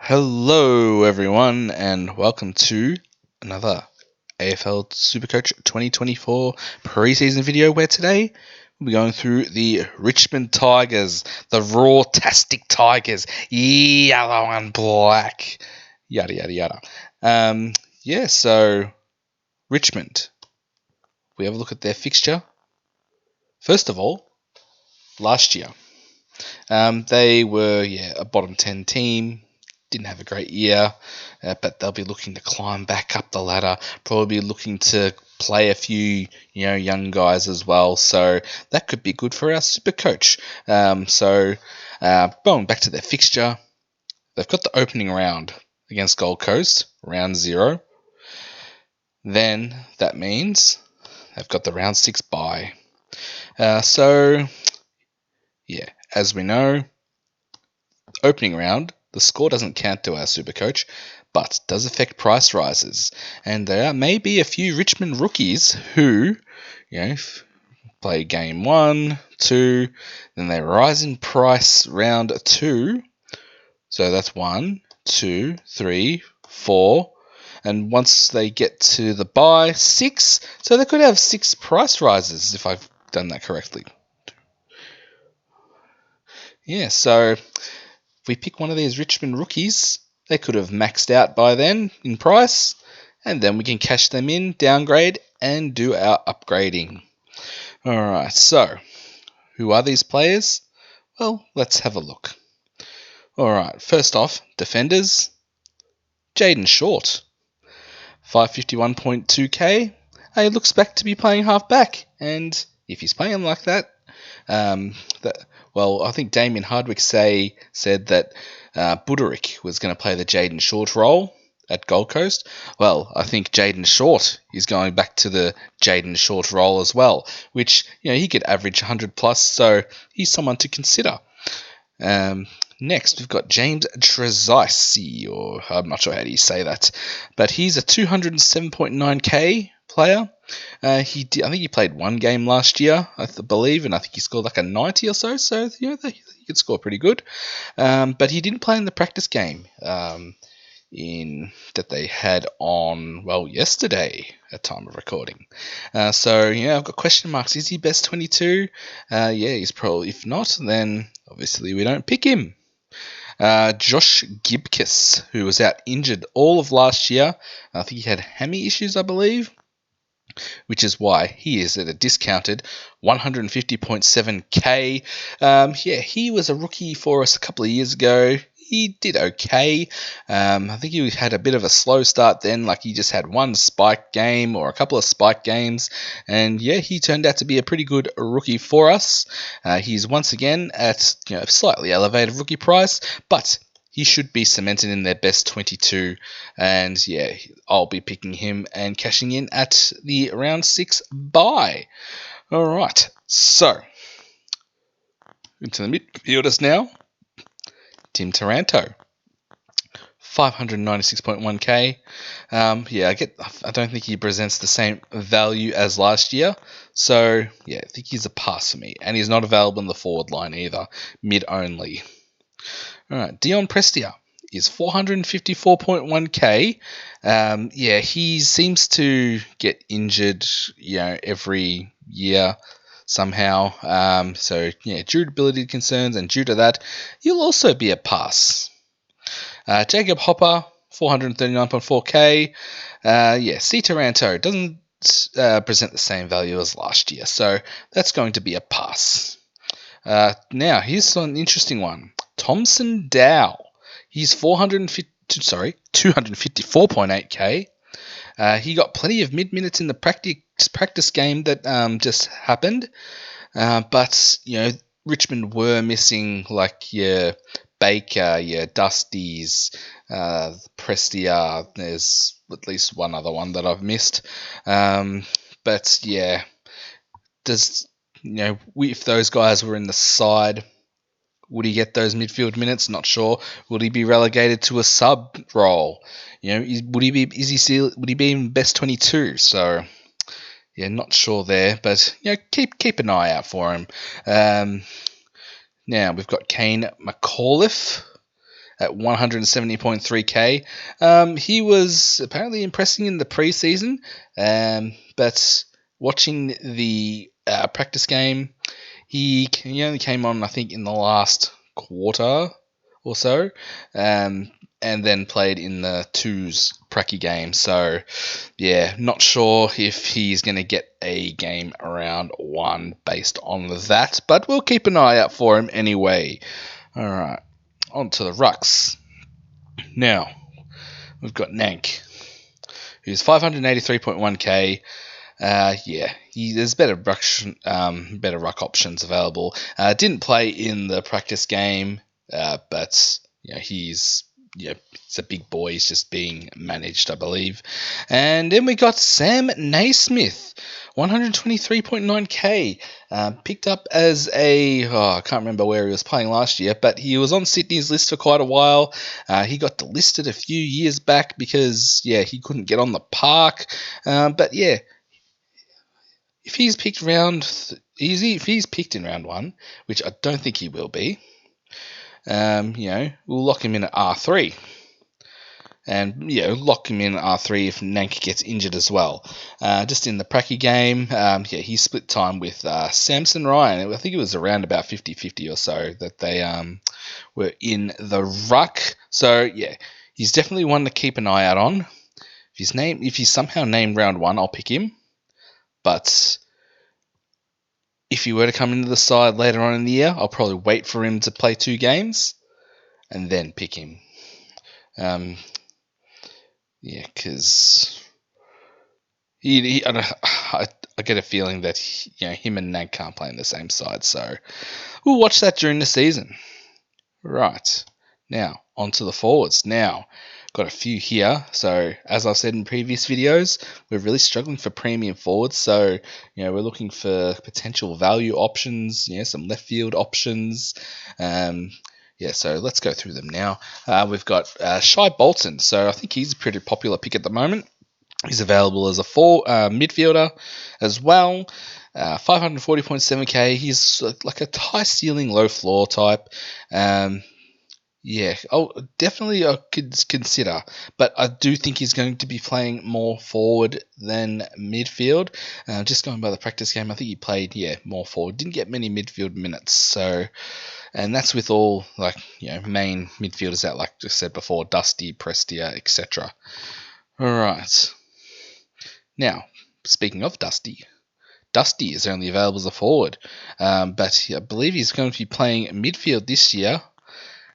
Hello, everyone, and welcome to another AFL Supercoach 2024 preseason video. Where today we'll be going through the Richmond Tigers, the raw-tastic Tigers, yellow and black, yada yada yada. So Richmond. We have a look at their fixture. First of all, last year, they were a bottom 10 team. Didn't have a great year, but they'll be looking to climb back up the ladder, probably looking to play a few young guys as well, so that could be good for our super coach. Going back to their fixture, they've got the opening round against Gold Coast, round 0. Then that means they've got the round 6 bye. As we know, opening round, the score doesn't count to our super coach, but does affect price rises. And there may be a few Richmond rookies who, play game 1, 2, then they rise in price round 2. So that's 1, 2, 3, 4. And once they get to the bye, 6. So they could have 6 price rises if I've done that correctly. So if we pick one of these Richmond rookies, they could have maxed out by then in price, and then we can cash them in, downgrade, and do our upgrading. Alright, so who are these players? Well, let's have a look. Alright, first off, defenders. Jaden Short, 551.2k. He looks back to be playing half-back, and if he's playing like that, I think Damien Hardwick said that Buderick was going to play the Jaden Short role at Gold Coast. Well, I think Jaden Short is going back to the Jaden Short role as well, which he could average 100 plus, so he's someone to consider. Next, we've got James Trezise, or I'm not sure how do you say that, but he's a 207.9k player. I think he played one game last year, I believe, and I think he scored like a 90 or so. So he could score pretty good. But he didn't play in the practice game that they had on yesterday at time of recording. I've got question marks. Is he best 22? He's probably. If not, then obviously we don't pick him. Josh Gibkiss, who was out injured all of last year. I think he had hammy issues, I believe, which is why he is at a discounted 150.7k. He was a rookie for us a couple of years ago. He did okay. I think he had a bit of a slow start then, like he just had one spike game or a couple of spike games, and he turned out to be a pretty good rookie for us. He's once again at slightly elevated rookie price, but he should be cemented in their best 22, and I'll be picking him and cashing in at the round 6 bye. All right, so into the midfielders now. Tim Taranto, 596.1k. I don't think he presents the same value as last year, so I think he's a pass for me, and he's not available in the forward line either, mid only. All right, Dion Prestia is 454.1k. He seems to get injured, every year somehow. Durability concerns, and due to that, he'll also be a pass. Jacob Hopper, 439.4k. C. Taranto doesn't present the same value as last year, so that's going to be a pass. Now, here's an interesting one. Thompson Dow. He's 254.8k. He got plenty of mid-minutes in the practice game that just happened. But Richmond were missing your Baker, your Dusties, Prestia. There's at least one other one that I've missed. If those guys were in the side, would he get those midfield minutes? Not sure. Would he be relegated to a sub role? Would he be in best 22? So, not sure there. But keep an eye out for him. Now we've got Kane McAuliffe at 170.3k. He was apparently impressing in the preseason, but watching the practice game, he only came on, I think, in the last quarter or so, and then played in the twos pracky game. So, yeah, not sure if he's going to get a game around 1 based on that, but we'll keep an eye out for him anyway. All right, on to the rucks. Now, we've got Nank, who's 583.1k. There's better ruck options available. Didn't play in the practice game, but he's a big boy. He's just being managed, I believe. And then we got Sam Naismith, 123.9k, picked up as I can't remember where he was playing last year, but he was on Sydney's list for quite a while. He got delisted a few years back because he couldn't get on the park. But yeah. If he's picked in round 1, which I don't think he will be, we'll lock him in at R3. And, lock him in at R3 if Nank gets injured as well. Just in the pracky game, he split time with Samson Ryan. I think it was around about 50-50 or so that they were in the ruck. So, he's definitely one to keep an eye out on. If he's somehow named round 1, I'll pick him. But if he were to come into the side later on in the year, I'll probably wait for him to play 2 games and then pick him. Because I get a feeling that him and Nag can't play in the same side, so we'll watch that during the season. Right, now on to the forwards. Now, got a few here. So as I've said in previous videos, we're really struggling for premium forwards. So we're looking for potential value options. Some left field options. So let's go through them now. We've got Shai Bolton. So I think he's a pretty popular pick at the moment. He's available as a midfielder as well. 540.7k. He's like a high ceiling, low floor type. Definitely I could consider, but I do think he's going to be playing more forward than midfield. Just going by the practice game, I think he played more forward. Didn't get many midfield minutes, so, and that's with all main midfielders out, like I said before, Dusty, Prestia, etc. All right. Now, speaking of Dusty is only available as a forward, but I believe he's going to be playing midfield this year.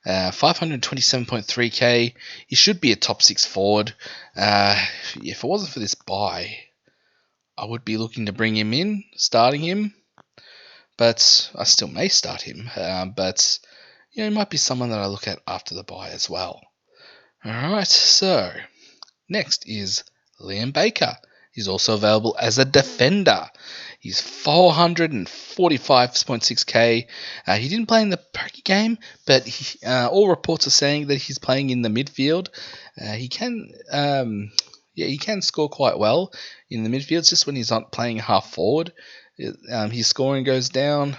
527.3k. He should be a top 6 forward. If it wasn't for this buy, I would be looking to bring him in, starting him. But I still may start him. But he might be someone that I look at after the buy as well. Alright, so next is Liam Baker. He's also available as a defender. He's 445.6k. He didn't play in the pracky game, but all reports are saying that he's playing in the midfield. He can score quite well in the midfield. It's just when he's not playing half forward, his scoring goes down.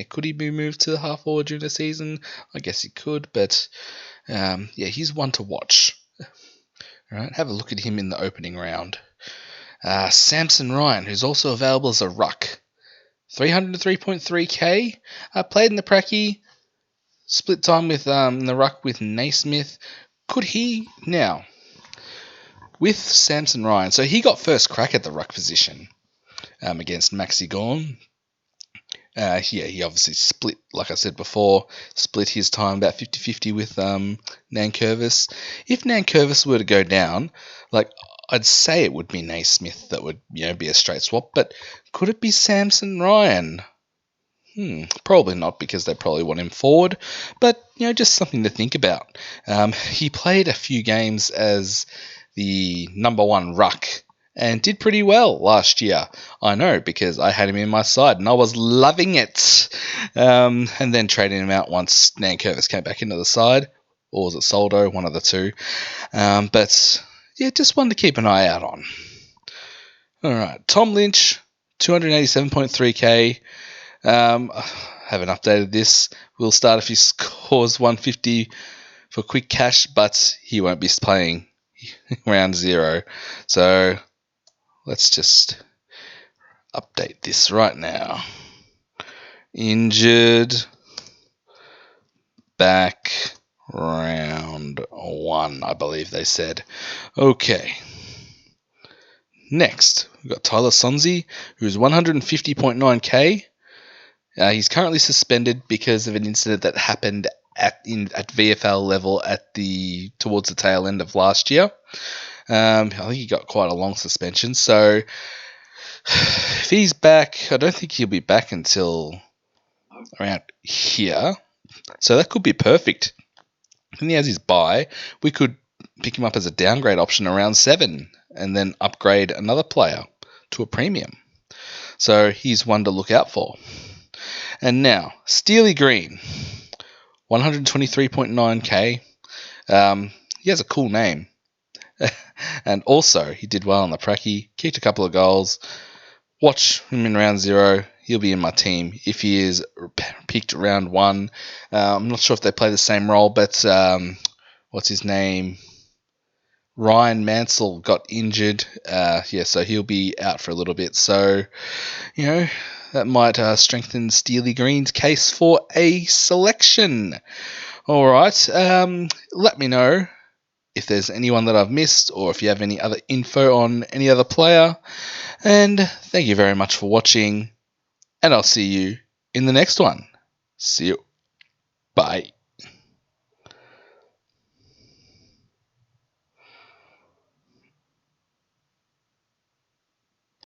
Could he be moved to half forward during the season? I guess he could, but he's one to watch. All right, have a look at him in the opening round. Samson Ryan, who's also available as a ruck. 303.3k. Played in the pracky. Split time with the ruck with Naismith. Could he now, with Samson Ryan, so he got first crack at the ruck position against Maxi Gorn. He obviously split, like I said before, split his time about 50-50 with Nankervis. If Nankervis were to go down, I'd say it would be Naismith that would be a straight swap, but could it be Samson Ryan? Probably not, because they probably want him forward, but just something to think about. He played a few games as the number 1 ruck and did pretty well last year. I know, because I had him in my side and I was loving it. And then trading him out once Nankervis came back into the side, or was it Soldo? One of the two. But just one to keep an eye out on. All right, Tom Lynch, 287.3k. I haven't updated this. We'll start if he scores 150 for quick cash, but he won't be playing round 0. So let's just update this right now. Injured back round 1, I believe they said. Okay. Next, we've got Tyler Sonzi, who's 150.9k. He's currently suspended because of an incident that happened at VFL level towards the tail end of last year. I think he got quite a long suspension. So if he's back, I don't think he'll be back until around here. So that could be perfect. When he has his bye, we could pick him up as a downgrade option around 7 and then upgrade another player to a premium. So he's one to look out for. And now, Steely Green, 123.9k. He has a cool name. And also, he did well on the pracky, kicked a couple of goals. Watch him in round 0. He'll be in my team. If he is picked round 1, I'm not sure if they play the same role, but what's his name? Ryan Mansell got injured. So he'll be out for a little bit. So, that might strengthen Steely Green's case for a selection. All right. Let me know if there's anyone that I've missed or if you have any other info on any other player. And thank you very much for watching. And I'll see you in the next one. See you. Bye.